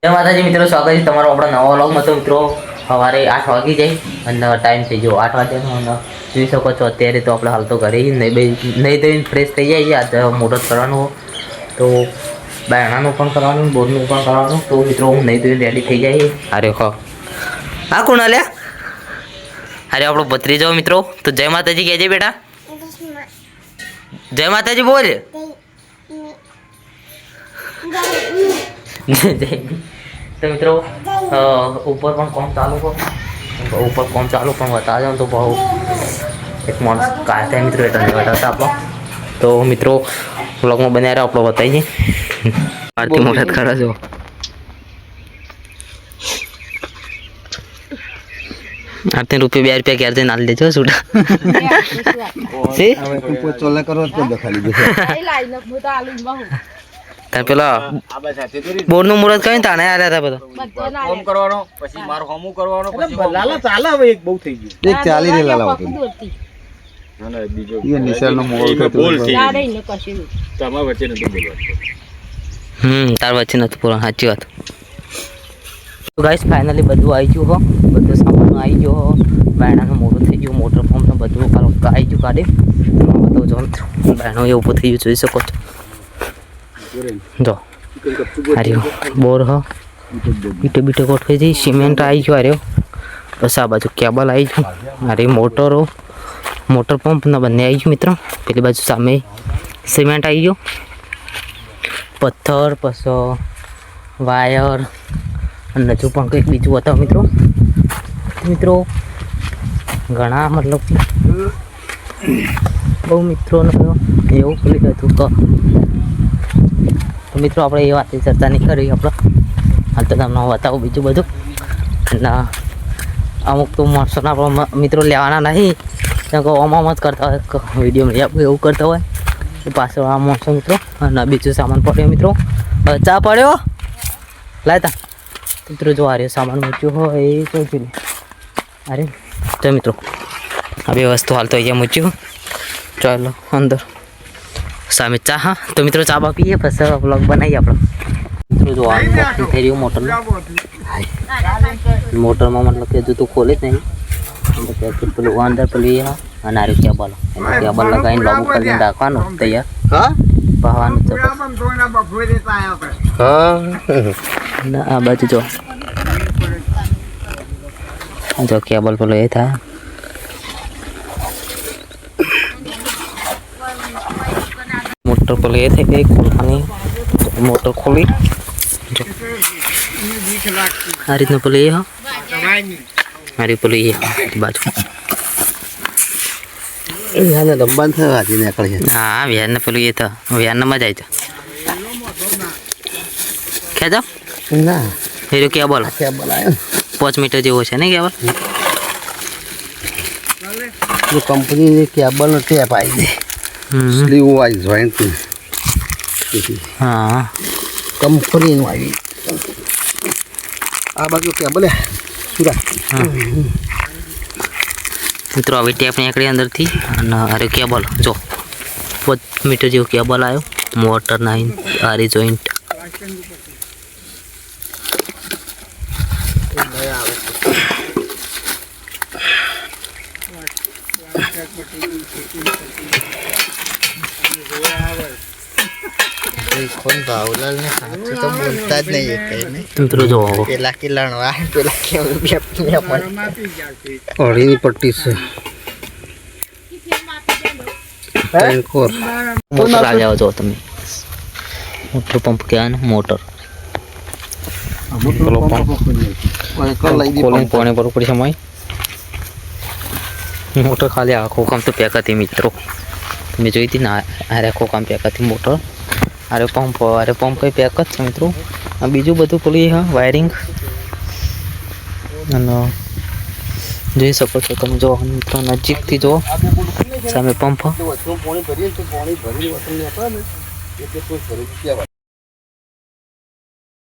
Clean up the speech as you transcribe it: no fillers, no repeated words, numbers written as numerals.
જય માતાજી મિત્રો, સ્વાગત છે તમારો આપણા નવા વ્લોગમાં। તો મિત્રો સવારે 8 વાગી જાય અને ટાઈમ થઈ ગયો 8 વાગ્યાનો અને જોઈ શકો છો અત્યારે તો આપણે હાલ તો ઘરે નહીં ધોઈને ફ્રેશ થઈ જાય છે। આજે મુહૂર્ત કરવાનું તો બાયણાનું પણ કરવાનું, બોરનું પણ કરવાનું। તો મિત્રો હું નહીં ધોઈને રેડી થઈ જાય। અરે ખો હા કોણ આલ્યા? અરે આપણો ભત્રીજો મિત્રો। તો જય માતાજી કહેજે બેટા, જય માતાજી બોલ। तो मित्रों ऊपर पण काम चालू हो, ऊपर काम चालू पण बता जाऊँ तो बहु एक माणस काय था मित्रों एटा नहीं बैठा था आप। तो मित्रों व्लॉग में बना रहा आप लोग बताइए। आरती मुहूर्त खड़ा जो आरती रुपये 2 रुपया क्या नाल दे जो सूटा से चोला करो तो दिखा लीजिए। તાર પેલા બોરનું મુહૂર્ત કઈ તાણે આલ્યા હતા બધા ફોન કરવાનો, પછી માર હોમું કરવાનો, પછી લાલા ચાલે હવે એક બહુ થઈ ગયું, એક ચાલી રે લાલા હતો અને બીજો એ નિશાળનો મોળ થતો બોલ છે તમારા વચ્ચે નતું બોલવાનું। તાર વચ્ચે નતું બોલવાનું, સાચી વાત। તો ગાઈસ ફાઇનલી બધું આવી ગયું હો, બધું સામાન આવી ગયો હો, બાયણાનું મોટું થઈ ગયું, મોટર પંપ ને બધું આવી ગયું કાઢી બતાવું જો બાયણું એ ઊભું થઈ ગયું જોઈ શકો છો। જો અરે બોર હો ઈટો બીટો કોઠવાઈ જઈ, સિમેન્ટ આવી ગયો। અરે બસ આ બાજુ કેબલ આવી ગયું, અરે મોટરો મોટર પંપ ના બંને આવી ગયું મિત્રો। પેલી બાજુ સામે સિમેન્ટ આવી ગયો, પથ્થર પછી વાયર અને હજુ પણ કંઈક બીજું બતાવો મિત્રો। મિત્રો ઘણા મતલબ બહુ મિત્રોને એવું પેલું હતું તો મિત્રો આપણે એ વાતની ચર્ચા નહીં કરી, આપણે હાલ તો તમને બતાવું બીજું બધું। અને અમુક તો માણસોના આપણા મિત્રો લેવાના નહીં, કેમ કે ઓમ જ કરતા હોય, વિડીયો લઈ આપવું એવું કરતા હોય એ પાછળ આ માણસો મિત્રો। અને બીજું સામાન પડ્યો મિત્રો, ચા પડ્યો લાયતા મિત્રો, જો આ રહ્યો સામાન મૂક્યો હોય એ જોઈ અરે જો મિત્રો આ બે વસ્તુ હાલ તો અહીંયા મૂક્યું। ચાલો અંદર સામે ચા। હા તો મિત્રો ચા બા પીએ પછી વ્લોગ બનાવીએ આપણે। મિત્રો જો આ થઈ રહ્યું મોટરમાં મતલબ કે હજુ તો ખોલે જ નહીં, પેલું અંદર પેલું અને આ કેબલ કેબલ લગાવીને લોગો કરીને રાખવાનું તૈયાર પાવાનું છે। આ બાજુ જો કેબલ પેલો એ થાય मोटर को ले थे एक खोलनी, मोटर खोली आ रीतना पेलो ये अरे पेलो ये बाजू याने लंबन था आजी निकल है। हाँ व्यान पेलो ये था व्यान में जाए क्या जाओ ना ये क्या बोल 5 मीटर जो है नहीं केबल जो कंपनी ने केबल नो टेप आई दे स्लीव वाइज जॉइंट हाँ कंपनी नो आई आ बाजू केबल है पूरा मित्रों अभी टेप निकली अंदर थी अरे केबल जो 5 मीटर जो केबल आयो, मोटर 9 आरी जॉइंट कौन बावलाल ने हाथ से तो बोलता ज नहीं है कहीं नहीं। मित्रों जो पेला की लड़वा पेला के भी अपने अपन औड़ी पट्टी से टैंकर मोटर आ जाओ जो तुम मोटर पंप क्या है ना मोटर खोलने पाने पर ऊपर समय मोटर खाली आखो काम तो पैक थी मित्रों, मैं જોઈ હતી ને આ આખો કામ પેક હતી મોટર, અરે પંપ કઈ પેક જ છે મિત્રો। આ બીજું બધું પેલું હા વાયરિંગ અને જોઈ શકો છો તમે જો મિત્રો નજીકથી જો સામે પંપ